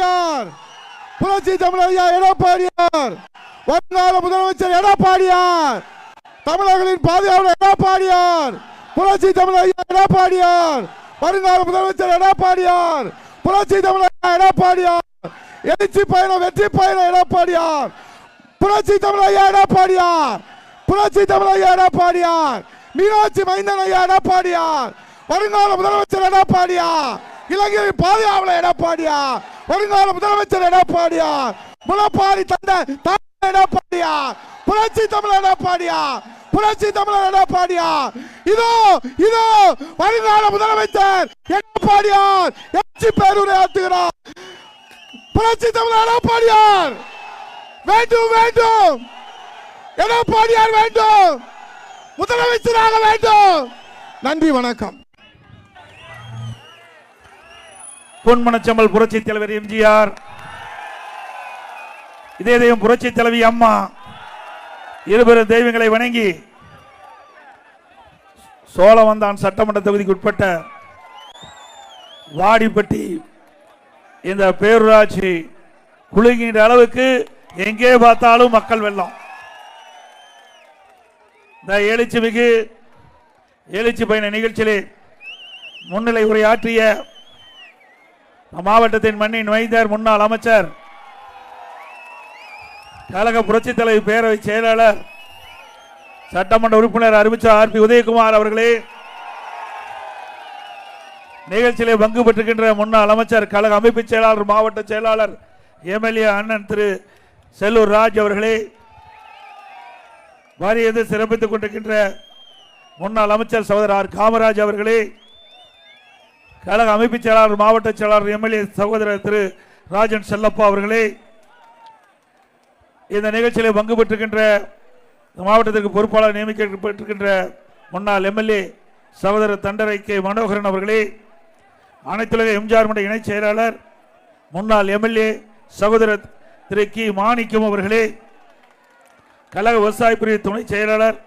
எடப்பாடியார், புரட்சி தமிழர் எடப்பாடியார், வருங்கால முதலமைச்சர் எடப்பாடியார், தமிழர்களின் பாதுகாவலர் எடப்பாடியார், புரட்சி தமிழர் எடப்பாடியார், வருங்கால முதலமைச்சர் எடப்பாடியார், புரட்சி தமிழர் எடப்பாடியார், எழுச்சி பயணம் வெற்றி பயணம் எடப்பாடியார், புரட்சி தமிழர் எடப்பாடியார், புரட்சி தமிழர் எடப்பாடியார், மீனாட்சி மைந்தன் எடப்பாடியார், வருங்கால முதலமைச்சர் எடப்பாடியார், இளைஞரின் பாதுகாவலர் எடப்பாடியார், வருங்கால முதலமைச்சர் எடப்பாடியார், முளப்பாரி தந்த எடப்பாடியார், புரட்சி தமிழர் எடப்பாடியார், புரட்சி தமிழர் எடப்பாடியார், இதோ இதோ வருங்கால முதலமைச்சர் எடப்பாடியார் எழுச்சி பேருரையாற்றுகிறார். புரட்சி தமிழர் எடப்பாடியார் வேண்டும் வேண்டும், எடப்பாடியார் வேண்டும், முதலமைச்சராக வேண்டும். நன்றி, வணக்கம். பொன்மனச்சம்பல் புரட்சி தலைவர் எம்ஜிஆர், இதே தெய்வம் புரட்சி தலைவி அம்மா, இருபெரும் தெய்வங்களை வணங்கி சோழவந்தான் சட்டமன்ற தொகுதிக்கு உட்பட்ட வாடிப்பட்டி இந்த பேரூராட்சி குலுகின்ற அளவுக்கு எங்கே பார்த்தாலும் மக்கள் வெள்ளம். இந்த எழுச்சி மிகு எழுச்சி பயண நிகழ்ச்சியிலே முன்னிலை உரையாற்றிய மாவட்டத்தின் மண்ணின் மைந்தர் முன்னாள் அமைச்சர் கழக புரட்சி தலைவர் பேரவை செயலாளர் சட்டமன்ற உறுப்பினர் அறிவிச்சார் ஆர் பி உதயகுமார் அவர்களே, நிகழ்ச்சியிலே பங்கு பெற்றிருக்கின்ற முன்னாள் அமைச்சர் கழக அமைப்பு செயலாளர் மாவட்ட செயலாளர் எம்எல்ஏ அண்ணன் திரு செல்லூர் ராஜ் அவர்களே, வாரியத்தை சிறப்பித்துக் கொண்டிருக்கின்ற முன்னாள் அமைச்சர் சகோதரர் ஆர் காமராஜ் அவர்களே, கழக அமைப்பு செயலாளர் மாவட்ட செயலாளர் எம்எல்ஏ சகோதரர் திரு ராஜன் செல்லப்பா அவர்களே, இந்த நிகழ்ச்சியிலே பங்கு பெற்றிருக்கின்ற மாவட்டத்திற்கு பொறுப்பாளர் நியமிக்கப்பட்டிருக்கின்ற முன்னாள் எம்எல்ஏ சகோதரர் தண்டரை கே மனோகரன் அவர்களே, அனைத்துலக எம்ஜிஆர் மன்ற இணைச் செயலாளர் முன்னாள் எம்எல்ஏ சகோதரர் திரு கி மாணிக்கம் அவர்களே, கழக விவசாய பிரிவு துணை செயலாளர்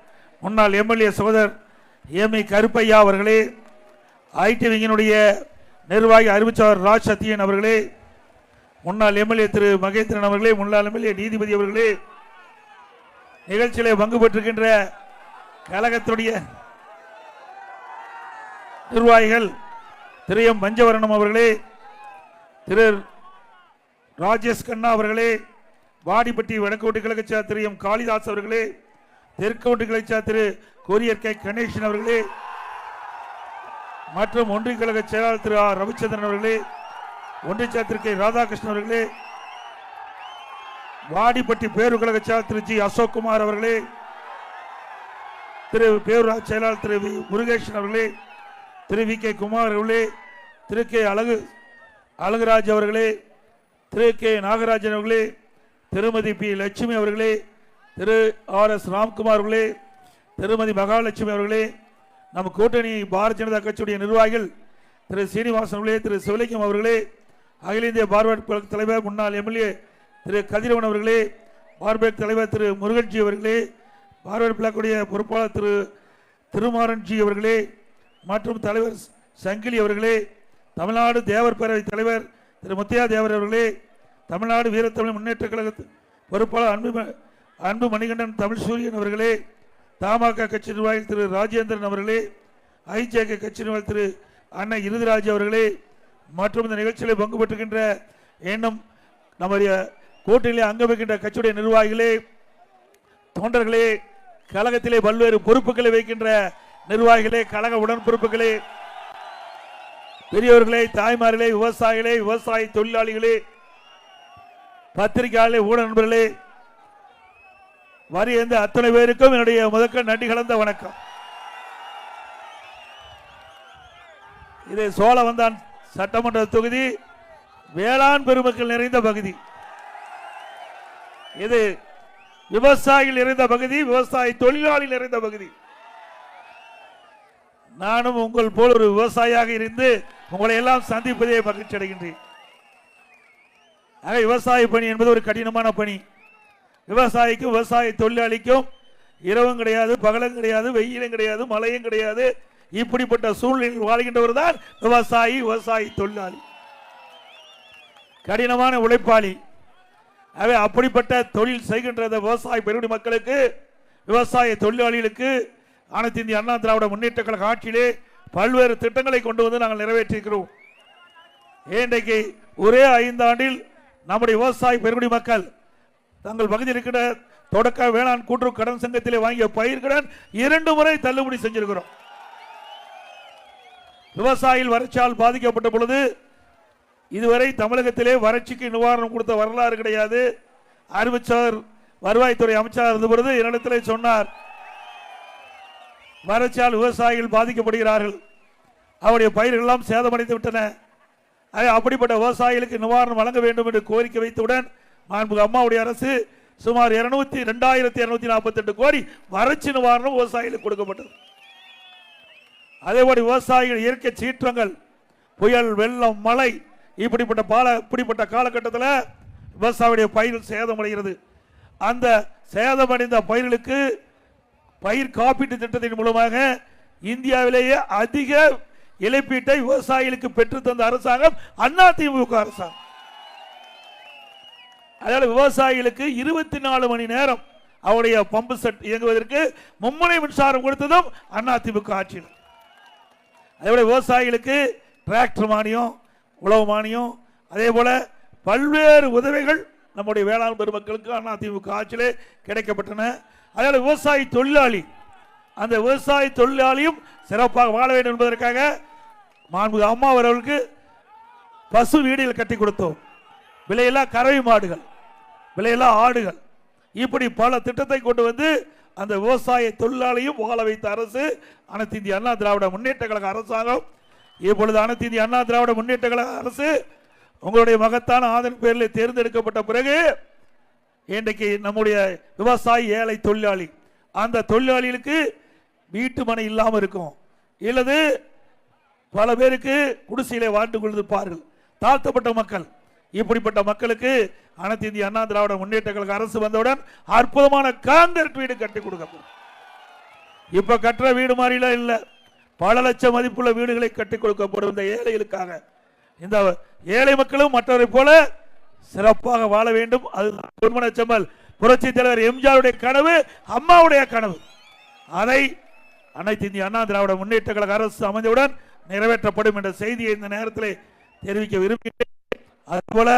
முன்னாள் எம்எல்ஏ சகோதரர் எம் இ கருப்பையா அவர்களே, ஐடி விங்கினுடைய நிர்வாகி அறிவிச்சாளர் ராஜ் சத்தியன் அவர்களே, முன்னாள் எம்எல்ஏ திரு மகேந்திரன் அவர்களே, முன்னாள் எம்எல்ஏ நீதிபதி அவர்களே, நிகழ்ச்சியிலே பங்கு பெற்றிருக்கின்ற கழகத்துடைய நிர்வாகிகள் திரு எம் பஞ்சவரணம் அவர்களே, திரு ராஜேஷ் கண்ணா அவர்களே, வாடிப்பட்டி வடக்கோட்டை கிழக்கு திரு எம் காளிதாஸ் அவர்களே, தெற்கோட்டை கிழக்கு திரு கொரியர் கே கணேசன் அவர்களே மற்றும் ஒன்றிய கழக செயலாளர் திரு ஆர் ரவிச்சந்திரன் அவர்களே, ஒன்றிய செயலர் திரு கே ராதாகிருஷ்ணன் அவர்களே, வாடிப்பட்டி பேரூர் கழக செயலாளர் திரு ஜி அசோக்குமார் அவர்களே, திரு பேரூராட்சி செயலாளர் திரு வி முருகேசன் அவர்களே, திரு வி கே குமார் அவர்களே, திரு கே அழகுராஜ் அவர்களே, திரு கே நாகராஜன் அவர்களே, திருமதி பி லட்சுமி அவர்களே, திரு ஆர் எஸ் ராம்குமார் அவர்களே, திருமதி மகாலட்சுமி அவர்களே, நம் கூட்டணி பாரதிய ஜனதா கட்சியுடைய நிர்வாகிகள் திரு சீனிவாசன் அவர்களே, திரு சிவலிங்கம் அவர்களே, அகில இந்திய பார்வர்ட் தலைவர் முன்னாள் எம்எல்ஏ திரு கதிரவன் அவர்களே, பார்பேட் தலைவர் திரு முருகன்ஜி அவர்களே, பார்வர்ட் பிளாக்குடைய பொறுப்பாளர் திரு திருமாரன்ஜி அவர்களே மற்றும் தலைவர் சங்கிலி அவர்களே, தமிழ்நாடு தேவர் பேரவை தலைவர் திரு முத்தையா தேவர் அவர்களே, தமிழ்நாடு வீரத்தமிழ் முன்னேற்ற கழக பொறுப்பாளர் அன்பு மணிகண்டன் தமிழ் சூரியன் அவர்களே, தமாக கட்சி நிர்வாகிகள் திரு ராஜேந்திரன் அவர்களே, ஐஜேகே கட்சி நிர்வாகி திரு அண்ணன் இருதிராஜ் அவர்களே மற்றும் இந்த நிகழ்ச்சியில் பங்கு பெற்றுகின்ற இன்னும் நம்முடைய கூட்டணியிலே அங்கம் வைக்கின்ற கட்சியுடைய நிர்வாகிகளே, தொண்டர்களே, கழகத்திலே பல்வேறு பொறுப்புகளை வைக்கின்ற நிர்வாகிகளே, கழக உடன் பொறுப்புகளே, பெரியவர்களே, தாய்மார்களே, விவசாயிகளே, விவசாய தொழிலாளிகளே, பத்திரிகையாளர்களே, ஊடக நண்பர்களே, வரி எந்த அத்தனை பேருக்கும் என்னுடைய முதற்க நன்றி கலந்த வணக்கம். இது சோழவந்தான் சட்டமன்ற தொகுதி வேளாண் பெருமக்கள் நிறைந்த பகுதி. இது விவசாயிகள் நிறைந்த பகுதி, விவசாய தொழிலாளி நிறைந்த பகுதி. நானும் உங்கள் போல் ஒரு விவசாயியாக இருந்து உங்களை எல்லாம் சந்திப்பதே மகிழ்ச்சி அடைகின்றேன். விவசாய பணி என்பது ஒரு கடினமான பணி. விவசாயிக்கும் விவசாய தொழிலாளிக்கும் இரவும் கிடையாது, பகலும் கிடையாது, வெயிலும் கிடையாது, மழையும் கிடையாது. இப்படிப்பட்ட சூழ்நிலையில் வாழ்கின்றவர் தான் விவசாயி, விவசாய தொழிலாளி. கடினமான உழைப்பாளி. ஆகவே அப்படிப்பட்ட தொழில் செய்கின்ற விவசாய பெருங்குடி மக்களுக்கு, விவசாய தொழிலாளிகளுக்கு அனைத்து இந்திய அண்ணா திராவிட முன்னேற்ற கழக ஆட்சியிலே பல்வேறு திட்டங்களை கொண்டு வந்து நாங்கள் நிறைவேற்றியிருக்கிறோம். இன்றைக்கு ஒரே 5 ஆண்டில் நம்முடைய விவசாய பெருங்குடி மக்கள் தங்கள் பகுதியில் இருக்கிற தொடக்க வேளாண் கூட்டுறவு கடன் சங்கத்திலே வாங்கிய பயிர்கடன் 2 முறை தள்ளுபடி செஞ்சிருக்கிறோம். விவசாயிகள் வறட்சியால் பாதிக்கப்பட்ட பொழுது இதுவரை தமிழகத்திலே வறட்சிக்கு நிவாரணம் கொடுத்த வரலாறு கிடையாது. அறிவிச்சவர் வருவாய்த்துறை அமைச்சராக இருந்த பொழுது என்னிடத்திலே சொன்னார், வறட்சியால் விவசாயிகள் பாதிக்கப்படுகிறார்கள், அவருடைய பயிர்கள் எல்லாம் சேதமடைந்து விட்டன, அப்படிப்பட்ட விவசாயிகளுக்கு நிவாரணம் வழங்க வேண்டும் என்று கோரிக்கை வைத்தவுடன் மாண்புமிகு அம்மாவுடைய அரசு சுமார் 2248 கோடி வறட்சி நிவாரணம் விவசாயிகளுக்கு கொடுக்கப்பட்டது. அதேபோல விவசாயிகள் இயற்கை சீற்றங்கள், புயல், வெள்ளம், மழை இப்படிப்பட்ட காலகட்டத்தில் விவசாயியுடைய பயிர்கள் சேதமடைகிறது. அந்த சேதமடைந்த பயிர்களுக்கு பயிர் காப்பீட்டு திட்டத்தின் மூலமாக இந்தியாவிலேயே அதிக இழப்பீட்டை விவசாயிகளுக்கு பெற்று தந்த அரசாங்கம் அதிமுக அரசாங்கம். அதனால விவசாயிகளுக்கு 24 மணி நேரம் அவருடைய பம்பு செட் இயங்குவதற்கு மும்முனை மின்சாரம் கொடுத்ததும் அதிமுக ஆட்சியில். அதேபோல விவசாயிகளுக்கு டிராக்டர் மானியம், உழவு மானியம், அதே போல பல்வேறு உதவிகள் நம்முடைய வேளாண் பெருமக்களுக்கு அதிமுக ஆட்சியிலே கிடைக்கப்பட்டன. அதனால விவசாய தொழிலாளி, அந்த விவசாய தொழிலாளியும் சிறப்பாக வாழ வேண்டும் என்பதற்காக மாண்புமிகு அம்மா அவர்களுக்கு பசு வீடுகள் கட்டி கொடுத்தோம். விலையில்லா கறவை மாடுகள், விலையில்லா ஆடுகள், இப்படி பல திட்டத்தை கொண்டு வந்து அந்த விவசாய தொழிலாளியும் வாழ வைத்த அரசு அனைத்து இந்திய அண்ணா திராவிட முன்னேற்ற கழக அரசாங்கம். இப்பொழுது அனைத்து இந்திய அண்ணா திராவிட முன்னேற்ற கழக அரசு உங்களுடைய மகத்தான ஆதரவு பேரில் தேர்ந்தெடுக்கப்பட்ட பிறகு இன்றைக்கு நம்முடைய விவசாயி ஏழை தொழிலாளி, அந்த தொழிலாளிகளுக்கு வீட்டு மனை இல்லாமல் இருக்கும், இல்லது பல பேருக்கு குடிசையிலே வாழ்ந்து கொண்டிருப்பார்கள், தாழ்த்தப்பட்ட மக்கள். இப்படிப்பட்ட மக்களுக்கு அனைத்து இந்திய அண்ணா திராவிட முன்னேற்ற கழக அரசு வந்தவுடன் அற்புதமான காங்கிரீட் வீடு கட்டி கொடுக்கப்படும். இப்ப கட்டுற வீடு மாதிரிலாம் இல்ல, பல லட்சம் மதிப்புள்ள வீடுகளை கட்டி கொடுக்கப்படும். இந்த ஏழைகளுக்காக, இந்த ஏழை மக்களும் மற்றவரை போல சிறப்பாக வாழ வேண்டும். அது பொன்மனச்செம்மல் புரட்சி தலைவர் எம்ஜிஆருடைய கனவு, அம்மாவுடைய கனவு. அதை அனைத்து இந்திய அண்ணா திராவிட முன்னேற்ற கழக அரசு அமைந்தவுடன் நிறைவேற்றப்படும் என்ற செய்தியை இந்த நேரத்தில் தெரிவிக்க விரும்புகிறேன். அதுபோல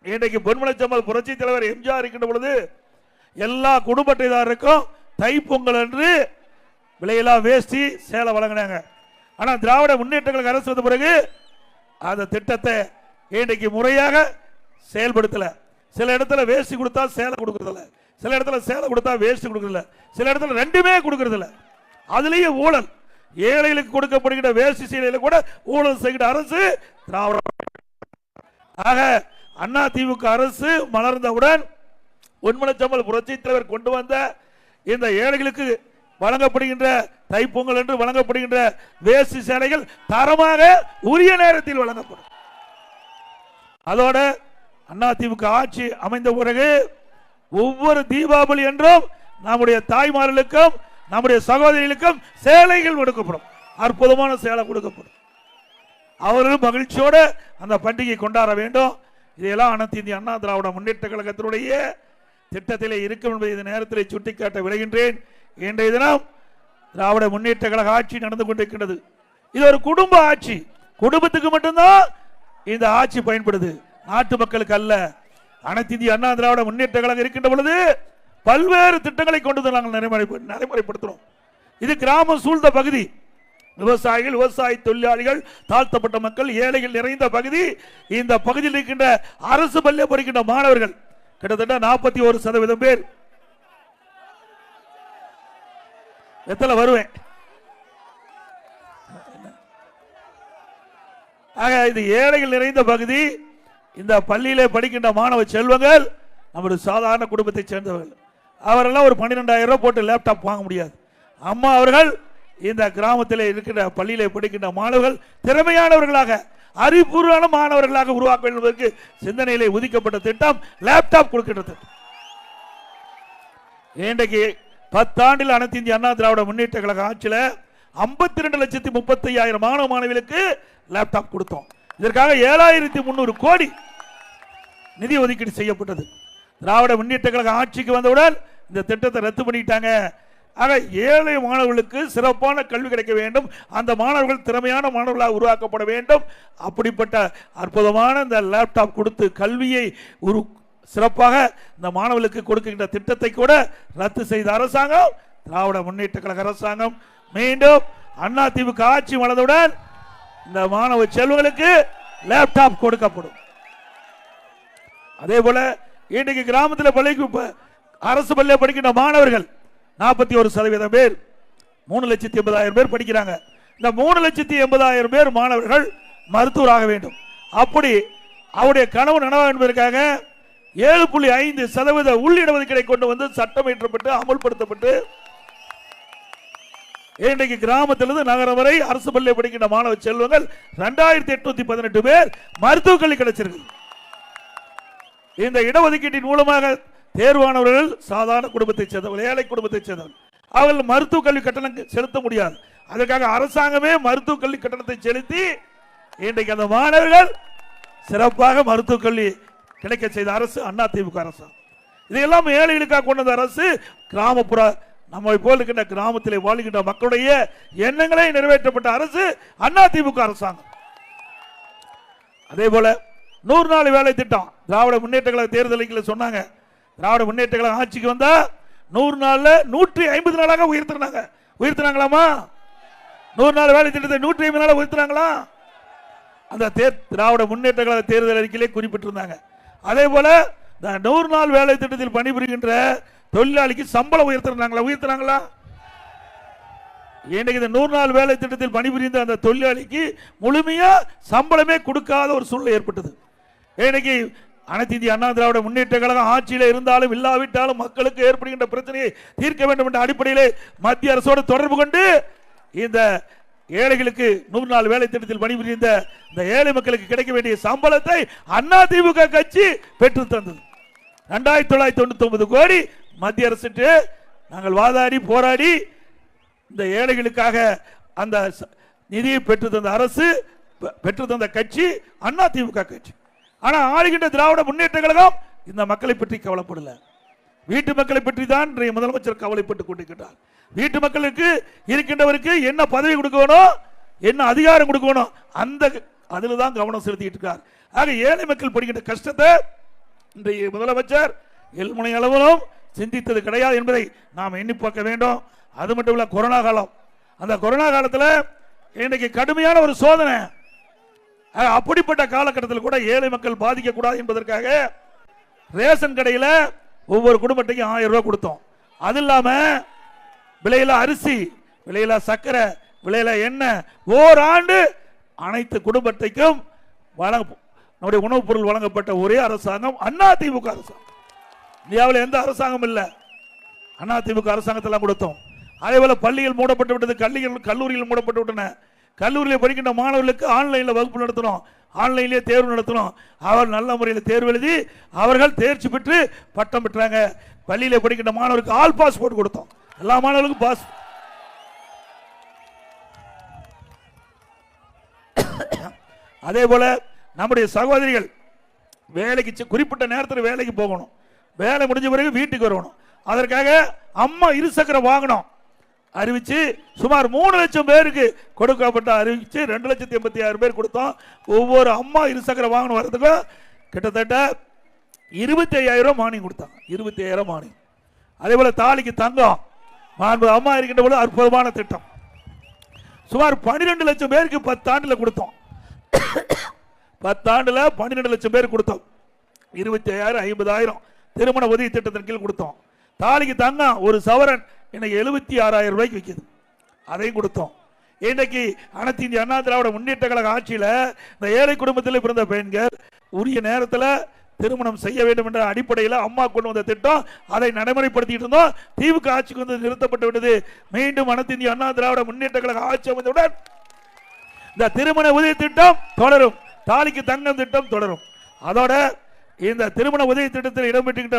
இன்றைக்கு பொன்மனச்செம்மல் புரட்சி தலைவர் எம்ஜிஆர் இருக்கின்ற பொழுது எல்லா குடும்ப அட்டைதாரருக்கும் தைப்பொங்கல் என்று விலையில்லா வேஷ்டி சேலை வழங்கினாங்க. ஆனா திராவிட முன்னேற்ற கழக அரசு வந்த பிறகு அந்த திட்டத்தை இன்றைக்கு முறையாக செயல்படுத்தல. சில இடத்துல வேஷ்டி கொடுத்தா சேலை கொடுக்கறதில்ல, சில இடத்துல சேலை கொடுத்தா வேஷ்டி கொடுக்கறதில்ல, சில இடத்துல ரெண்டுமே கொடுக்கறதில்ல. அதுலயே ஊழல், ஏழைகளுக்கு கொடுக்கப்படுகிற வேஷ்டி சேலையில கூட ஊழல் செய்கிற அரசு திராவிட. ஆக அதிமுக அரசு மலர்ந்தவுடன் பொன்மனச்செம்மல் புரட்சி தலைவர் கொண்டு வந்த இந்த ஏழைகளுக்கு வழங்கப்படுகின்ற தைப்பொங்கல் என்று வழங்கப்படுகின்ற வேஷ்டி சேலைகள் தரமாக உரிய நேரத்தில் வழங்கப்படும். அதோட அதிமுக ஆட்சி அமைந்த பிறகு ஒவ்வொரு தீபாவளி என்றும் நம்முடைய தாய்மார்களுக்கும் நம்முடைய சகோதரிகளுக்கும் சேலைகள் கொடுக்கப்படும், அற்புதமான சேலை கொடுக்கப்படும். அவர்களும் மகிழ்ச்சியோடு அந்த பண்டிகை கொண்டாட வேண்டும். இதெல்லாம் அனைத்து இந்திய அண்ணா திராவிட முன்னேற்ற கழகத்தினுடைய திட்டத்திலே இருக்கும் என்பதை இந்த நேரத்தில் சுட்டிக்காட்ட விளைகின்றேன். இன்றைய தினம் திராவிட முன்னேற்ற கழக ஆட்சி நடந்து கொண்டிருக்கிறது. இது ஒரு குடும்ப ஆட்சி, குடும்பத்துக்கு மட்டும்தான் இந்த ஆட்சி பயன்படுது, நாட்டு மக்களுக்கு அல்ல. அனைத்து இந்திய அண்ணா திராவிட முன்னேற்ற கழகம் இருக்கின்ற பொழுது பல்வேறு திட்டங்களை கொண்டு நாங்கள் நடைமுறைப்படுத்துகிறோம். இது கிராமம் சூழ்ந்த பகுதி, விவசாயிகள், விவசாய தொழிலாளிகள், தாழ்த்தப்பட்ட மக்கள், ஏழைகள் நிறைந்த பகுதி. இந்த பகுதியில் இருக்கின்ற அரசு பள்ளி படிக்கின்ற மாணவர்கள் கிட்டத்தட்ட 41% பேர். எத்தனை வருவேன். ஆக இது ஏழைகள் நிறைந்த பகுதி. இந்த பள்ளியிலே படிக்கின்ற மாணவ செல்வங்கள் நம்முடைய சாதாரண குடும்பத்தை சேர்ந்தவர்கள். அவரெல்லாம் ஒரு 12,000 ரூபாய் போட்டு லேப்டாப் வாங்க முடியாது. அம்மா அவர்கள் இந்த கிராமத்தில் இருக்கின்ற பள்ளியிலே படிக்கின்ற மாணவர்கள் திறமையானவர்களாக, அறிவுபூர்வமான மாணவர்களாக உருவாக்க வேண்டும் என்பதற்கு சிந்தனையிலே உதிக்கப்பட்ட திட்டம் லேப்டாப் கொடுக்கின்ற திட்டம். இன்றைக்கு 10 ஆண்டில் அனைத்து இந்திய அண்ணா திராவிட முன்னேற்ற கழக ஆட்சியில் 52,35,000 மாணவ மாணவிகளுக்கு லேப்டாப் கொடுத்தோம். இதற்காக 7,300 கோடி நிதி ஒதுக்கீடு செய்யப்பட்டது. திராவிட முன்னேற்ற கழக ஆட்சிக்கு வந்தவுடன் இந்த திட்டத்தை ரத்து பண்ணிட்டாங்க. ஆக ஏழை மாணவர்களுக்கு சிறப்பான கல்வி கிடைக்க வேண்டும், அந்த மாணவர்கள் திறமையான மாணவர்களாக உருவாக்கப்பட வேண்டும். அப்படிப்பட்ட அற்புதமான இந்த லேப்டாப் கொடுத்து கல்வியை சிறப்பாக இந்த மாணவர்களுக்கு கொடுக்கின்ற திட்டத்தை கூட ரத்து செய்த அரசாங்கம் திராவிட முன்னேற்ற கழக அரசாங்கம். மீண்டும் அதிமுக ஆட்சி வந்தவுடன் இந்த மாணவ செல்வங்களுக்கு லேப்டாப் கொடுக்கப்படும். அதே போல இன்றைக்கு கிராமத்தில் பள்ளிக்கு அரசு பள்ளியில் படிக்கின்ற மாணவர்கள் 41% பேர், 3,80,000 பேர் படிக்கிறாங்க. இந்த 3,80,000 பேர் மாணவர்கள் மருத்துவராக வேண்டும். அப்படி அவருடைய கனவு நனவாக என்பதற்காக 7.5% உள்ளிடஒதுக்கீடை கொண்டு வந்து சட்டம் இயற்றப்பட்டு அமல்படுத்தப்பட்டு இன்றைக்கு கிராமத்திலிருந்து நகரம் வரை அரசு பள்ளியில் படிக்கின்ற மாணவ செல்வங்கள் 2818 பேர் மருத்துவக் கல்வி கிடைச்சிருக்கு. இந்த இடஒதுக்கீட்டின் மூலமாக தேர்வானவர்கள் சாதாரண குடும்பத்தைச் சேர்ந்தவர்கள், ஏழை குடும்பத்தைச் சேர்ந்தவர்கள், அவர்கள் மருத்துவ கல்வி கட்டணம் செலுத்த முடியாது. அதற்காக அரசாங்கமே மருத்துவ கல்வி கட்டணத்தை செலுத்தி இன்றைக்கு அந்த மாணவர்கள் சிறப்பாக மருத்துவ கல்வி கிடைக்க செய்த அரசு அதிமுக அரசாங்கம். இதையெல்லாம் ஏழைகளுக்காக கொண்ட அரசு கிராமப்புற நம்மை போல் இருக்கின்ற கிராமத்திலே வாழ்கின்ற மக்களுடைய எண்ணங்களை நிறைவேற்றப்பட்ட அரசு அதிமுக அரசாங்கம். அதே போல 100 நாள் வேலை திட்டம் திராவிட முன்னேற்ற கழக தேர்தலில் சொன்னாங்க. திராவிட முன்னேற்ற கழகம் ஆட்சிக்கு வந்தா 100 நாள்ல 150 நாளாக உயர்த்தினாங்களாமா? 100 நாள் வேலை திட்டத்தை 150 நாளாக உயர்த்தினாங்களா? அந்த திராவிட முன்னேற்ற கழக தேர்தல் அறிக்கையிலே குறிப்பிட்டிருந்தாங்க. அதே போல 100 நாள் வேலை திட்டத்தில் பணிபுரிகின்ற தொழிலாளிக்கு சம்பளம் உயர்த்தினாங்களா? இன்றைக்கு இந்த 100 நாள் வேலை திட்டத்தில் பணிபுரிந்த அந்த தொழிலாளிக்கு முழுமையா சம்பளமே கொடுக்காத ஒரு சூழ்நிலை ஏற்பட்டது. இன்னைக்கு அனைத்து இந்திய அண்ணா திராவிட முன்னேற்ற கழகம் ஆட்சியில் இருந்தாலும் இல்லாவிட்டாலும் மக்களுக்கு ஏற்படுகின்ற பிரச்சனையை தீர்க்க வேண்டும் என்ற அடிப்படையில் மத்திய அரசோடு தொடர்பு கொண்டு இந்த ஏழைகளுக்கு 100 நாள் வேலை திட்டத்தில் பணிபுரிந்த இந்த ஏழை மக்களுக்கு கிடைக்க வேண்டிய சம்பளத்தை அதிமுக கட்சி பெற்று தந்தது. 2999 கோடி மத்திய அரசு நாங்கள் வாதாடி போராடி இந்த ஏழைகளுக்காக அந்த நிதியை பெற்று தந்த அரசு, பெற்று தந்த கட்சி அதிமுக கட்சி. ஆனா ஆளுகின்ற திராவிட முன்னேற்ற கழகம் இந்த மக்களை பற்றி கவலைப்படல. வீட்டு மக்களை பற்றி தான் இன்றைய முதலமைச்சர் கவலைப்பட்டுக் கொண்டிருக்கிறார். வீட்டு மக்களுக்கு இருக்கின்றவருக்கு என்ன பதவி கொடுக்கணும், என்ன அதிகாரம் கொடுக்கணும், அந்த அதில் தான் கவனம் செலுத்திட்டு இருக்கார். ஆக ஏழை மக்கள் படுகின்ற கஷ்டத்தை இன்றைய முதலமைச்சர் எல்முனை அளவிலும் சிந்தித்தது கிடையாது என்பதை நாம் எண்ணி பார்க்க வேண்டும். அது மட்டும் இல்ல, கொரோனா காலம், அந்த கொரோனா காலத்தில் இன்னைக்கு கடுமையான ஒரு சோதனை. அப்படிப்பட்ட காலகட்டத்தில் கூட ஏழை மக்கள் பாதிக்க கூடாது என்பதற்காக ரேஷன் கடையில் ஒவ்வொரு குடும்பத்தையும் 1000 ரூபாய் கொடுத்தோம். அது இல்லாம விலையில அரிசி, விலையில சர்க்கரை, விலையில எண்ணெய் ஓராண்டு அனைத்து குடும்பத்தையும் நம்முடைய உணவுப் பொருள் வழங்கப்பட்ட ஒரே அரசாங்கம் அதிமுக அரசாங்கம். இந்தியாவில் எந்த அரசாங்கம் இல்ல, அதிமுக அரசாங்கத்தெல்லாம் கொடுத்தோம். அதே போல பள்ளிகள் மூடப்பட்டு விட்டது, கல்லூரிகள் மூடப்பட்டு விட்டன. கல்லூரியில் படிக்கின்ற மாணவர்களுக்கு ஆன்லைன்ல வகுப்பு நடத்தணும், ஆன்லைன்லேயே தேர்வு நடத்தணும். அவர் நல்ல முறையில் தேர்வு எழுதி அவர்கள் தேர்ச்சி பெற்று பட்டம் பெற்றாங்க. பள்ளியில் படிக்கின்ற மாணவருக்கு ஆல் பாஸ் போட்டு கொடுத்தோம், எல்லா மாணவர்களுக்கும் பாஸ். அதே போல நம்முடைய சகோதரிகள் வேலைக்கு குறிப்பிட்ட நேரத்தில் வேலைக்கு போகணும், வேலை முடிஞ்ச பிறகு வீட்டுக்கு வரணும். அதற்காக அம்மா இருசக்கர வாகனம் அறிவிச்சு சுமார் 3 லட்சம் பேருக்கு கொடுக்கப்பட்ட அறிவிச்சு 2,86,000 பேர் கொடுத்தோம். ஒவ்வொரு அம்மா இருசக்கர வாகனம் வர்றதுக்கு கிட்டத்தட்ட 25,000 மானியம் கொடுத்தாங்க, 25,000 மானியம். அதே போல தாலிக்கு தங்கம் அம்மா இருக்கின்ற போது அற்புதமான திட்டம். சுமார் 12 லட்சம் பேருக்கு 10 ஆண்டுல கொடுத்தோம். 10 ஆண்டுல 12 லட்சம் பேர் கொடுத்தோம். 25,000 50,000 திருமண உதவி திட்டத்தின் கீழ் கொடுத்தோம். தாலிக்கு தங்கம் ஒரு சவரன் இன்னைக்கு 76,000 ரூபாய்க்கு விற்கிது, அதையும் கொடுத்தோம். இன்னைக்கு அனைத்து இந்திய அண்ணா திராவிட முன்னேற்ற கழக ஆட்சியில் இந்த ஏழை குடும்பத்தில் பிறந்த பெண்கள் உரிய நேரத்தில் திருமணம் செய்ய வேண்டும் என்ற அடிப்படையில் அம்மா கொண்டு வந்த திட்டம், அதை நடைமுறைப்படுத்திட்டு இருந்தோம். திமுக ஆட்சிக்கு வந்து நிறுத்தப்பட்டு விட்டது. மீண்டும் அனைத்து இந்திய அண்ணா திராவிட முன்னேற்ற கழக ஆட்சி அமைந்தவுடன் இந்த திருமண உதவி திட்டம் தொடரும், தாலிக்கு தங்கம் திட்டம் தொடரும். அதோட இந்த திருமண உதவி திட்டத்தில் இடம்பெற்றுகின்ற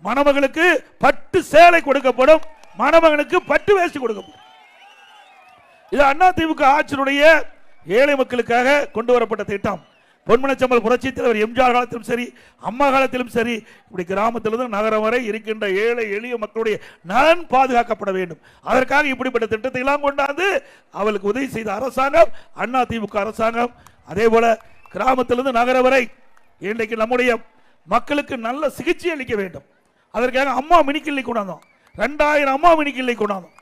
மணமகளுக்கு பட்டு சேலை கொடுக்கப்படும், மணமகனுக்கு பட்டு வேஷ்டி கொடுக்கப்படும். இது அதிமுக ஆட்சியினுடைய ஏழை மக்களுக்காக கொண்டு வரப்பட்ட திட்டம். பொன்மனச்செம்மல் புரட்சி தலைவர் எம்ஜிஆர் காலத்திலும் சரி, அம்மா காலத்திலும் சரி, இப்படி கிராமத்திலிருந்து நகரம் வரை இருக்கின்ற ஏழை எளிய மக்களுடைய நலன் பாதுகாக்கப்பட வேண்டும். அதற்காக இப்படிப்பட்ட திட்டத்தை எல்லாம் கொண்டாந்து அவளுக்கு உதவி செய்த அரசாங்கம் அண்ணா திமுக அரசாங்கம். அதே போல கிராமத்திலிருந்து நகரம் வரை இன்றைக்கு நம்முடைய மக்களுக்கு நல்ல சிகிச்சை அளிக்க வேண்டும். அதற்காக அம்மா மினி கிளினிக் கொண்டாந்தோம். 2000 அம்மா மினி கிளினிக் கொண்டாந்தோம்.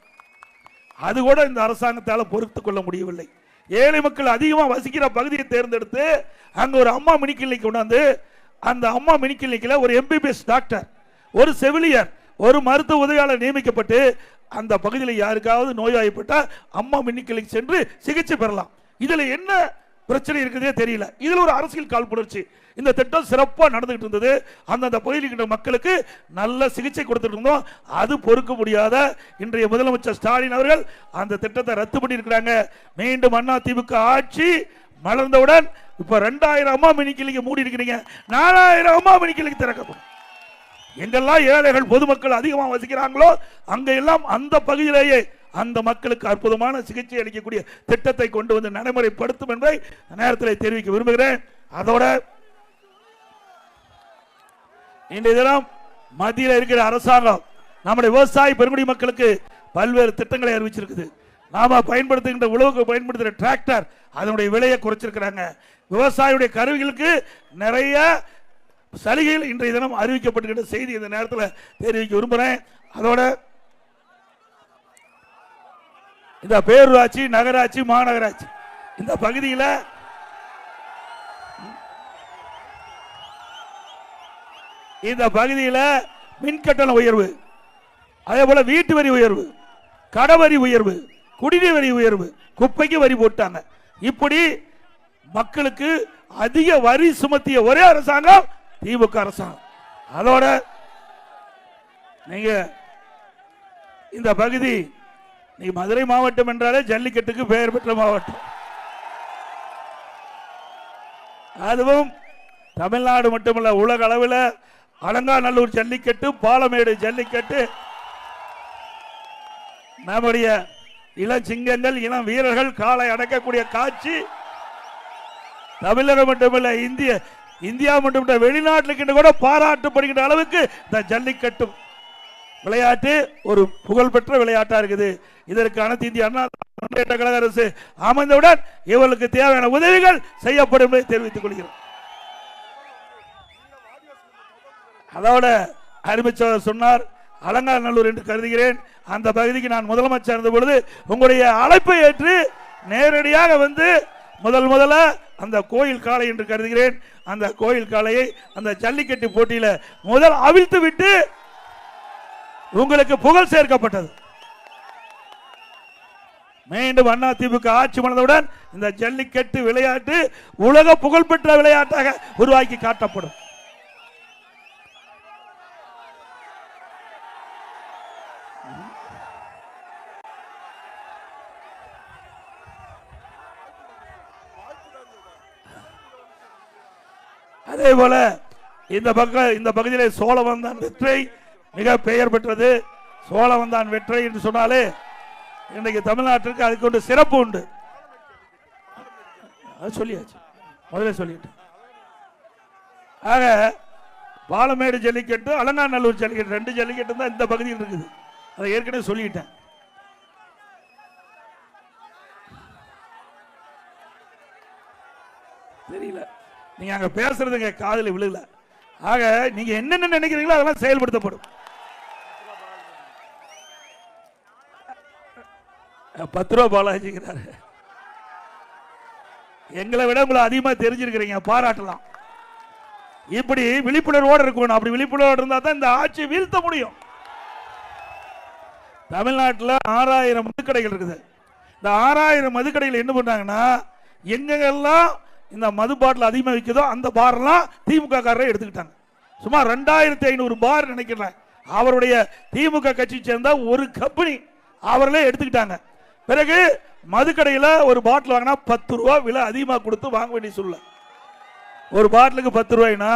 அது கூட இந்த அரசாங்கத்தால் பொறுத்துக் கொள்ள முடியவில்லை. ஏழை மக்கள் அதிகமாக வசிக்கிற பகுதியை தேர்ந்தெடுத்து அங்க ஒரு அம்மா மினி கிளினிக் கொண்டாந்து அந்த அம்மா மினி கிளினிக்கில் ஒரு MBBS டாக்டர், ஒரு செவிலியர், ஒரு மருத்துவ உதவியாளர் நியமிக்கப்பட்டு அந்த பகுதியில் யாருக்காவது நோய்வாய்ப்பட்டா அம்மா மினி கிளினிக் சென்று சிகிச்சை பெறலாம். இதுல என்ன பிரச்சனை இருக்குதே தெரியல. இதுல ஒரு அரசியல் காழ்ப்புணர்ச்சி. இந்த திட்டம் சிறப்பாக நடந்துகிட்டு இருந்தது. அந்தந்த பகுதியில் மக்களுக்கு நல்ல சிகிச்சை கொடுத்துட்டு இருந்தோம். அது பொறுக்க முடியாத இன்றைய முதலமைச்சர் ஸ்டாலின் அவர்கள் அந்த திட்டத்தை ரத்து பண்ணி இருக்கிறாங்க. மீண்டும் அண்ணா திமுக ஆட்சி மலர்ந்தவுடன் இப்ப 2000 அம்மா மினி கிளினிக் மூடி இருக்கிறீங்க. 4000 அம்மா மினி கிளினிக் திறக்கப்படும். எங்கெல்லாம் ஏழைகள் பொதுமக்கள் அதிகமாக வசிக்கிறாங்களோ அங்க எல்லாம் அந்த பகுதியிலேயே அந்த மக்களுக்கு அற்புதமான சிகிச்சை அளிக்கக்கூடிய திட்டத்தை கொண்டு வந்து நடைமுறைப்படுத்தும் என்பதை நேரத்தில் தெரிவிக்க விரும்புகிறேன். அதோட இன்றைய தினம் மத்தியில் இருக்கிற அரசாங்கம் நம்முடைய விவசாய பெருங்குடி மக்களுக்கு பல்வேறு திட்டங்களை அறிவிச்சிருக்குது. நாம பயன்படுத்துகின்ற உழவுக்கு பயன்படுத்துகிற டிராக்டர் அதனுடைய விலையை குறைச்சிருக்கிறாங்க. விவசாயியுடைய கருவிகளுக்கு நிறைய சலுகைகள் இன்றைய தினம் அறிவிக்கப்பட்டுகின்ற செய்தி இந்த நேரத்தில் தெரிவிக்க விரும்புகிறேன். அதோட இந்த பேரூராட்சி, நகராட்சி, மாநகராட்சி இந்த பகுதியில் மின்கட்டண உயர்வு, அதே போல வீட்டு வரி உயர்வு, கடவரி உயர்வு, குடிநீர் வரி உயர்வு, குப்பைக்கு வரி போட்டாங்க. இப்படி மக்களுக்கு அதிக வரி சுமத்திய ஒரே அரசாங்கம் திமுக அரசாங்கம். அதோட நீங்க இந்த பகுதி நீ மதுரை மாவட்டம் என்றாலே ஜல்லிக்கட்டுக்கு பெயர் பெற்ற மாவட்டம். அதுவும் தமிழ்நாடு மட்டுமல்ல, உலக அளவில் அலங்காநல்லூர் ஜல்லிக்கட்டு, பாலமேடு ஜல்லிக்கட்டு, நம்முடைய இளஞ்சிங்கங்கள், இளம் வீரர்கள் காலை அடக்கக்கூடிய காட்சி தமிழகம் மட்டுமல்ல, இந்தியா மட்டுமல்ல, வெளிநாட்டில் கூட பாராட்டப்படுகின்ற அளவுக்கு இந்த ஜல்லிக்கட்டு விளையாட்டு ஒரு புகழ்பெற்ற விளையாட்டா இருக்குது. இதற்கு அனைத்து இந்திய அண்ணா முன்னேற்ற கழக அரசு அமைந்தவுடன் இவர்களுக்கு தேவையான உதவிகள் செய்யப்படும் என்பதை தெரிவித்துக் கொள்கிறோம். அதோட அறிவிச்சவர் சொன்னார் அலங்காநல்லூர் என்று கருதுகிறேன். அந்த பகுதிக்கு நான் முதலமைச்சர் இருந்த பொழுது உங்களுடைய அழைப்பை ஏற்று நேரடியாக வந்து முதல்ல அந்த கோயில் காளை என்று கருதுகிறேன், அந்த கோயில் காளையை அந்த ஜல்லிக்கட்டு போட்டியில முதல் அவிழ்த்து விட்டு உங்களுக்கு புகழ் சேர்க்கப்பட்டது. மீண்டும் அண்ணா திமுக ஆட்சி மலர்ந்தவுடன் இந்த ஜல்லிக்கட்டு விளையாட்டு உலக புகழ்பெற்ற விளையாட்டாக உருவாக்கி காட்டப்படும். அதே போல இந்த பகுதியில் சோழவந்தான் வெற்றி மிக பெயர் பெற்றது. சோழவந்தான் வெற்றி என்று சொன்னாலே இன்றைக்கு தமிழ்நாட்டிற்கு அதுக்கு ஒரு சிறப்பு உண்டு. அது சொல்லியாச்சு, முதல்ல சொல்லிட்டேன். ஆக பாலமேடு ஜல்லிக்கட்டு, அலங்காநல்லூர் ஜல்லிக்கட்டு, 2 ஜல்லிக்கட்டு தான் இந்த பகுதியில் இருக்குது. அதை ஏற்கனவே சொல்லிட்டேன். தெரியல, நீங்க அங்க பேசுறதுங்க காதுல விழுல. ஆக நீங்க என்னென்ன நினைக்கிறீங்களோ அதெல்லாம் செயல்படுத்தப்படும். 10 ரூபா பாலாஜிங்கிறாரு. எங்களை விட உங்களை அதிகமா தெரிஞ்சிருக்கிறீங்க, பாராட்டலாம். இப்படி விழிப்புணர்வோடு இருக்கணும். அப்படி விழிப்புணர்வோடு இருந்தா தான் இந்த ஆட்சியை வீழ்த்த முடியும். தமிழ்நாட்டில் 6000 மதுக்கடைகள் இருக்குது. இந்த 6000 மதுக்கடைகள் என்ன பண்றாங்கன்னா, எங்கெல்லாம் இந்த மது பாட்டில் அதிகமாக விற்குதோ அந்த பாரெல்லாம் திமுக காரரை எடுத்துக்கிட்டாங்க. சுமார் 2500 பார் நினைக்கிறேன். அவருடைய திமுக கட்சி சேர்ந்த ஒரு கம்பெனி அவர்களே எடுத்துக்கிட்டாங்க. பிறகு மதுக்கடையில் ஒரு பாட்டில் வாங்கினா 10 ரூபா விலை அதிகமாக கொடுத்து வாங்க வேண்டிய சூழ்நிலை. ஒரு பாட்டிலுக்கு 10 ரூபாய்னா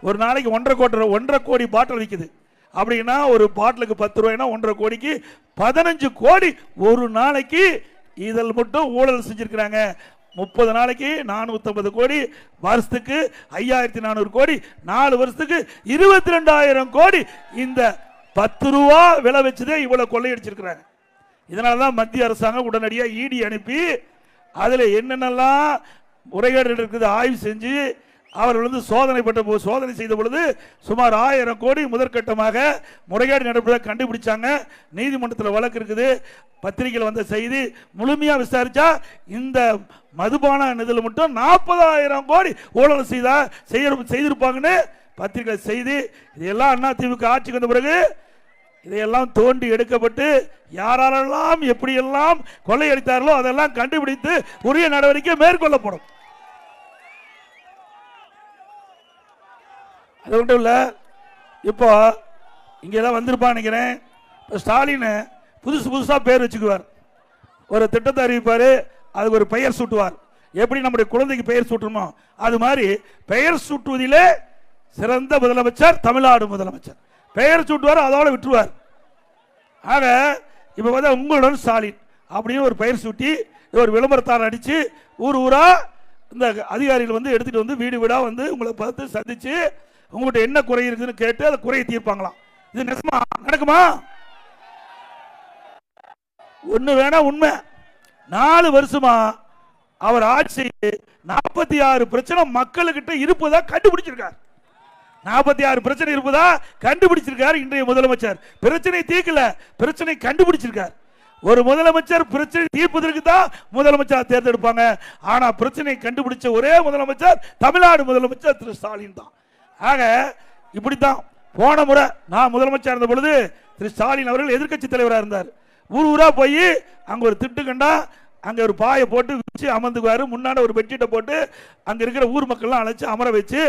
ஒரு நாளைக்கு 1.25 கோடி பாட்டில் விற்குது. அப்படின்னா ஒரு பாட்டிலுக்கு 10 ரூபாய்னா 1.5 கோடிக்கு 15 கோடி ஒரு நாளைக்கு இதில் மட்டும் ஊழல் செஞ்சிருக்கிறாங்க. 30 நாளைக்கு 450 கோடி, வருஷத்துக்கு 5400 கோடி, 4 வருஷத்துக்கு 22,000 கோடி. இந்த 10 ரூபா விலை வச்சுதே இவ்வளவு கொள்ளையடிச்சிருக்கிறாங்க. இதனாலதான் மத்திய அரசாங்கம் உடனடியாக இடி அனுப்பி அதுல என்னென்னலாம் முறைகேடு இருக்குது ஆய்வு செஞ்சு அவர்கள் சோதனை செய்த பொழுது சுமார் 1000 கோடி முதற்கட்டமாக முறைகேடு நடப்பதை கண்டுபிடிச்சாங்க. நீதிமன்றத்தில் வழக்கு இருக்குது, பத்திரிகையில் வந்த செய்தி. முழுமையா விசாரிச்சா இந்த மதுபான நிதியில் மட்டும் 40,000 கோடி ஊழல் செய்திருப்பாங்கன்னு பத்திரிகை செய்தி. இதெல்லாம் அதிமுக ஆட்சிக்கு வந்த பிறகு இதையெல்லாம் தோண்டி எடுக்கப்பட்டு யாரெல்லாம் எப்படியெல்லாம் கொள்ளையடித்தார்களோ அதெல்லாம் கண்டுபிடித்து உரிய நடவடிக்கை மேற்கொள்ளப்படும். அது மட்டும் இல்ல, இப்போ இங்கெல்லாம் வந்திருப்பான்னு நினைக்கிறேன். ஸ்டாலின் புதுசா பேர் வச்சுக்குவார், ஒரு திட்டத்தை அறிவிப்பார், அதுக்கு ஒரு பெயர் சூட்டுவார். எப்படி நம்முடைய குழந்தைக்கு பெயர் சூட்டணுமோ அது மாதிரி பெயர் சூட்டுவதிலே சிறந்த முதலமைச்சர் தமிழ்நாடு முதலமைச்சர். பெயர் சூட்டுவார், அதோட விட்டுருவார். ஆக இப்ப பார்த்தா உங்களுடன் ஸ்டாலின் அப்படின்னு ஒரு பெயர் சூட்டி ஒரு விளம்பரத்தார் அடிச்சு ஊரா இந்த அதிகாரிகள் வந்து எடுத்துட்டு வந்து வீடு வீடா வந்து உங்களை பார்த்து சந்திச்சு உங்கள்கிட்ட என்ன குறை இருக்குன்னு கேட்டு அதை குறையை தீர்ப்பாங்களாம். இது நிஜமா நடக்குமா? ஒண்ணு வேணா உண்மை. 4 வருஷமா அவர் ஆட்சி 46 பிரச்சனை மக்களுக்கிட்ட இருப்பதா கண்டுபிடிச்சிருக்கார். 46 பிரச்சனை இருப்பதா கண்டுபிடிச்சிருக்கார் இன்றைய முதலமைச்சர். பிரச்சனை தீர்க்கல, பிரச்சனை கண்டுபிடிச்சிருக்கார். ஒரு முதலமைச்சர் பிரச்சனை தீர்ப்பதற்கு தான் முதலமைச்சர் தேர்ந்தெடுப்பாங்க. ஆனா பிரச்சனை கண்டுபிடிச்ச ஒரே முதலமைச்சர் தமிழ்நாடு முதலமைச்சர் திரு ஸ்டாலின் தான். ஆக இப்படித்தான் போன முறை நான் முதலமைச்சர் இருந்த பொழுது திரு ஸ்டாலின் அவர்கள் எதிர்க்கட்சி தலைவராக இருந்தார். ஊரா போய் அங்க ஒரு திட்டு கண்டா அங்க ஒரு பாயை போட்டு வச்சு அமர்ந்துக்குவாரு. முன்னாடி ஒரு பெட்ஷீட்டை போட்டு அங்க இருக்கிற ஊர் மக்கள்லாம் அழைச்சு அமர வச்சு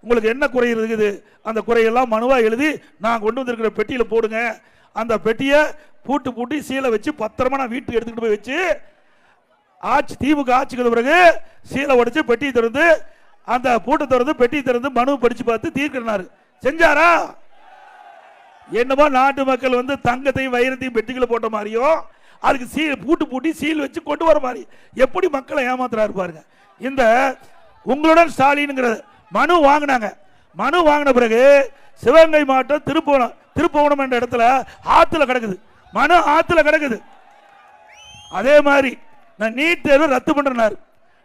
உங்களுக்கு என்ன குறை இருக்குது அந்த குறையெல்லாம் மனுவா எழுதி நான் கொண்டு வந்திருக்கிற பெட்டியில போடுங்க. அந்த பெட்டியை பூட்டி சீலை வச்சு பத்திரமா நான் வீட்டுக்கு எடுத்துக்கிட்டு போய் வச்சு திமுக ஆட்சிக்கு பிறகு சீலை உடைச்சு பெட்டியை திறந்து அந்த பூட்டை திறந்து பெட்டியை திறந்து மனு படிச்சு பார்த்து தீர்க்கிறாரு. செஞ்சாரா? என்னமோ நாட்டு மக்கள் வந்து தங்கத்தையும் வைரத்தையும் பெட்டிகளை போட்ட மாதிரியோ அதுக்கு சீல் பூட்டி சீல் வச்சு கொண்டு வர மாதிரி எப்படி மக்களை ஏமாத்துறாரு பாருங்க. இந்த உங்களுடன் ஸ்டாலின்ங்கிற மனு வாங்கினாங்க. மனு வாங்கின பிறகு சிவகங்கை மாவட்டம் திருப்புவனம் என்ற இடத்துல ஆத்துல கிடக்குது. மனு ஆத்துல கிடக்குது. அதே மாதிரி நான் நீட் தேர்வு ரத்து பண்றேன்,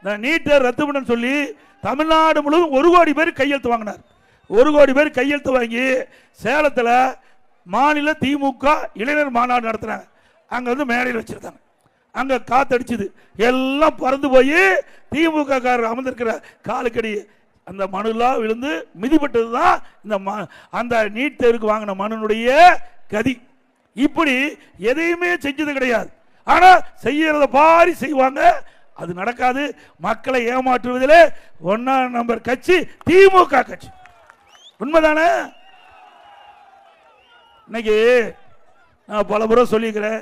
நான் நீட் தேர்வு ரத்து பண்ண சொல்லி தமிழ்நாடு முழுவதும் 1 கோடி பேர் கையெழுத்து வாங்கினார். 1 கோடி பேர் கையெழுத்து வாங்கி சேலத்தில் மாநில திமுக இளைஞர் மாநாடு நடத்துறாங்க. அங்க வந்து மேடையில் வச்சிருந்தாங்க. அங்க காத்தடிச்சது எல்லாம் பறந்து போய் திமுக காரர் அமர்ந்திருக்கிற காலுக்கடி அந்த மனுலாம் விழுந்து மிதிப்பட்டது தான் இந்த அந்த நீட் தேர்வுக்கு வாங்கின மனுடைய கதி. இப்படி எதையுமே செஞ்சது கிடையாது. ஆனா செய்யறத பாரி செய்வாங்க, அது நடக்காது. மக்களை ஏமாற்றுவதிலே 1ஆம் நம்பர் கட்சி திமுக கட்சி. உண்மைதானே? இன்னைக்கு நான் பல முறை சொல்லிக்கிறேன்,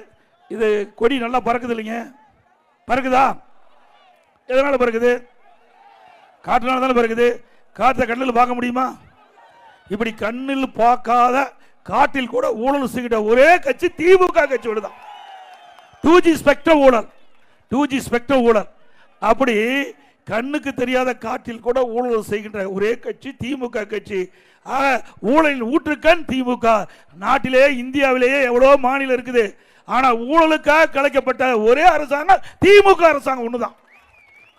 இது கொடி நல்லா பறக்குது இல்லைங்க? பறக்குதா? எதனால பறக்குது? காற்றுனால தானே பறக்குது. காற்றை கண்ணில் பார்க்க முடியுமா? இப்படி கண்ணில் பார்க்காத காட்டில் கூட ஊழல் செய்கிற ஒரே கட்சி திமுக கட்சியோடு தான். 2G ஸ்பெக்ட்ரம் ஊழல், 2G ஸ்பெக்ட்ரம் ஊழல். அப்படி கண்ணுக்கு தெரியாத காட்டில் கூட ஊழல் செய்கின்ற ஒரே கட்சி திமுக கட்சி. ஊழலின் ஊற்றுக்கண் திமுக. நாட்டிலே இந்தியாவிலேயே எவ்வளோ மாநிலம் இருக்குது, ஆனா ஊழலுக்காக கலைக்கப்பட்ட ஒரே அரசாங்கம் திமுக அரசாங்கம் ஒண்ணுதான்.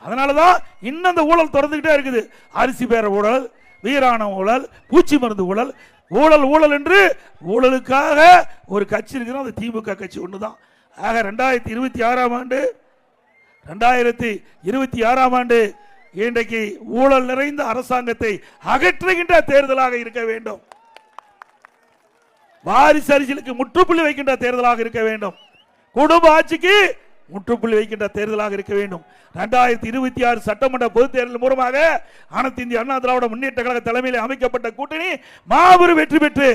அதனாலதான் இன்னும் அந்த ஊழல் தொடர்ந்துகிட்டே இருக்குது. அரிசி பேர ஊழல், வீராண ஊழல், பூச்சி மருந்து ஊழல், ஊழல் ஊழல் என்று ஊழலுக்காக ஒரு கட்சி இருக்கிறோம், அது திமுக கட்சி ஒண்ணுதான். ஆக 2026ஆம் ஆண்டு இன்றைக்கு ஊழல் நிறைந்த அரசாங்கத்தை அகற்றுகின்ற தேர்தலாக இருக்க வேண்டும். வாரிசு அரசியலுக்கு முற்றுப்புள்ளி வைக்கின்ற தேர்தலாக இருக்க வேண்டும். குடும்ப ஆட்சிக்கு முற்றுப்புள்ளி வைக்கின்ற தேர்தலாக இருக்க வேண்டும். 2026 சட்டமன்ற பொதுத் தேர்தல் மூலமாக அனைத்து இந்திய அண்ணா திராவிட முன்னேற்ற கழக தலைமையில் அமைக்கப்பட்ட கூட்டணி மாபெரும் வெற்றி பெற்று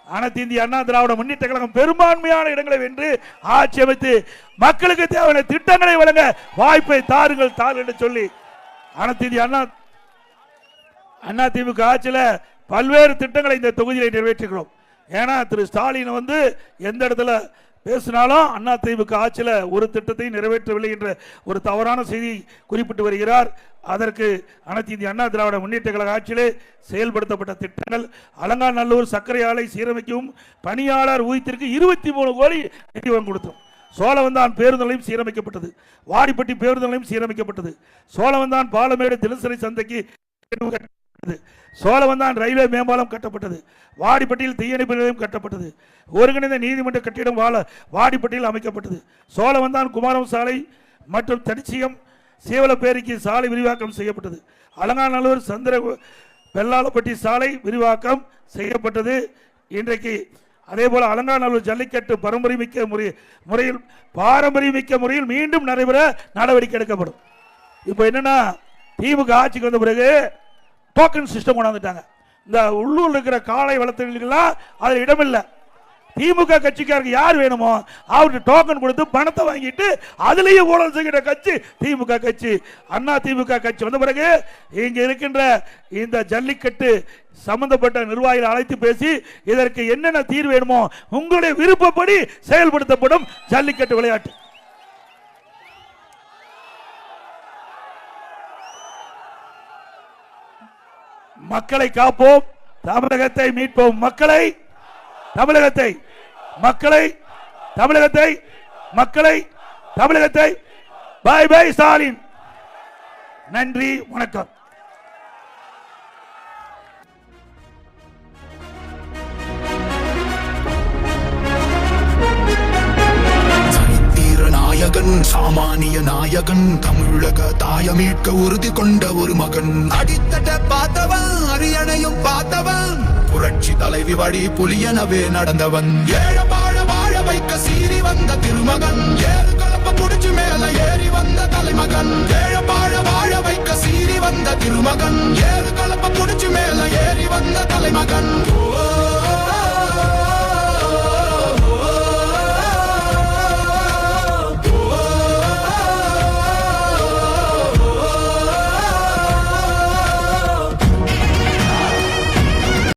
அனைத்து இந்திய அண்ணா திராவிட முன்னேற்ற கழகம் பெரும்பான்மையான இடங்களை வென்று ஆட்சி அமைத்து மக்களுக்கு தேவையான திட்டங்களை வழங்க வாய்ப்பை தாருங்கள் என்று சொல்லி அனைத்து இந்திய அண்ணா திமுக ஆட்சியில் பல்வேறு திட்டங்களை இந்த தொகுதியை நிறைவேற்றுகிறோம். ஏன்னா திரு ஸ்டாலின் வந்து எந்த இடத்துல பேசினாலும் அதிமுக ஆட்சியில் ஒரு திட்டத்தை நிறைவேற்றவில்லை என்ற ஒரு தவறான செய்தி குறிப்பிட்டு வருகிறார். அதற்கு அனைத்து இந்திய அண்ணா திராவிட முன்னேற்ற கழக ஆட்சியிலே செயல்படுத்தப்பட்ட திட்டங்கள் அலங்காநல்லூர் சர்க்கரை ஆலை சீரமைக்கவும் பணியாளர் ஊதியத்திற்கு 23 கோடி நிதி கொடுத்தோம். சோழவந்தான் பேருந்து நிலையம் சீரமைக்கப்பட்டது. வாடிப்பட்டி பேருந்து நிலையம் சீரமைக்கப்பட்டது. சோழவந்தான் பாலமேடு தினசரி சந்தைக்கு சோழவந்தான் ரயில்வே மேம்பாலம் கட்டப்பட்டது. வாடிப்பட்டியில் தீயணைப்பு நிலையம் கட்டப்பட்டது. ஒருங்கிணைந்த நீதிமன்ற கட்டிடம் வாடிப்பட்டியில் அமைக்கப்பட்டது. சோழவந்தான் குமாரம் சாலை மற்றும் தடிச்சியம் சீவலப்பேரிக்கு சாலை விரிவாக்கம் செய்யப்பட்டது. அலங்காநல்லூர் சந்திர வெள்ளாளப்பட்டி சாலை விரிவாக்கம் செய்யப்பட்டது. இன்றைக்கு அதே போல அலங்காநல்லூர் ஜல்லிக்கட்டு பாரம்பரியமிக்க முறையில் மீண்டும் நடைபெற நடவடிக்கை எடுக்கப்படும். இப்போ என்னன்னா, திமுக ஆட்சிக்கு வந்த பிறகு டோக்கன் சிஸ்டம் கொண்டாந்துட்டாங்க. இந்த உள்ளூர்ல இருக்கிற காளை வளர்த்தவர்களுக்கெல்லாம் அதில் இடமில்லை. திமுக கட்சிக்காரருக்கு யார் வேணுமோ அவருக்கு டோக்கன் கொடுத்து பணத்தை வாங்கிட்டு அதுலேயே ஊழல் செய்கிற கட்சி திமுக கட்சி. அண்ணா திமுக கட்சி வந்த பிறகு இங்க இருக்கின்ற இந்த ஜல்லிக்கட்டு சம்பந்தப்பட்ட நிர்வாகிகள் அழைத்து பேசி இதற்கு என்னென்ன தீர்வு வேணுமோ உங்களுடைய விருப்பப்படி செயல்படுத்தப்படும் ஜல்லிக்கட்டு விளையாட்டு. மக்களை காப்போம், தமிழகத்தை மீட்போம். தமிழகத்தை பை பை ஸ்டாலின். நன்றி, வணக்கம். நாயகன் சாமானிய நாயகன் தமிழக தாயமீட்க உறுதி கொண்ட ஒரு மகன். அடித்தட்ட பார்த்தவன் அரியணையும் பார்த்தவன் புரட்சி தலைவி வழி புலியனவே நடந்தவன். ஏழ வாழ வாழ வைக்க சீறி வந்த திருமகன். ஏறு கலப்ப புடிச்சு மேல ஏறி வந்த தலைமகன். ஏழ வாழ வாழ வைக்க சீறி வந்த திருமகன். ஏறு கலப்ப புடிச்சு மேல ஏறி வந்த தலைமகன்.